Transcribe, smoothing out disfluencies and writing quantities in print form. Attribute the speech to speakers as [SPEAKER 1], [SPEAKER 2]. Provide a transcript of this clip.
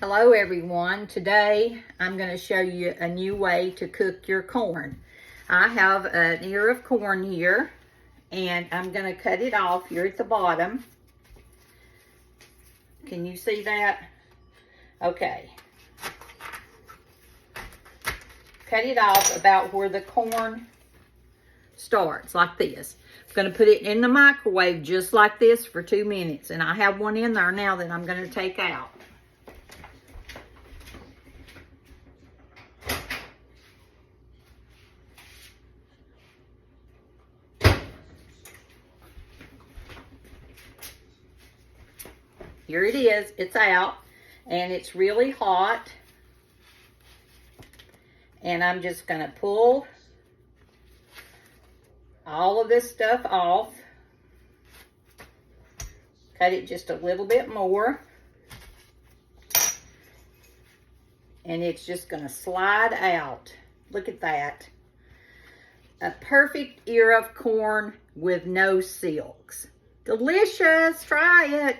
[SPEAKER 1] Hello everyone. Today I'm going to show you a new way to cook your corn. I have an ear of corn here and I'm going to cut it off here at the bottom. Can you see that? Okay. Cut it off about where the corn starts, like this. I'm going to put it in the microwave just like this for 2 minutes, and I have one in there now that I'm going to take out. Here it is, it's out, and it's really hot. And I'm just gonna pull all of this stuff off. Cut it just a little bit more. And it's just gonna slide out. Look at that. A perfect ear of corn with no silks. Delicious, try it.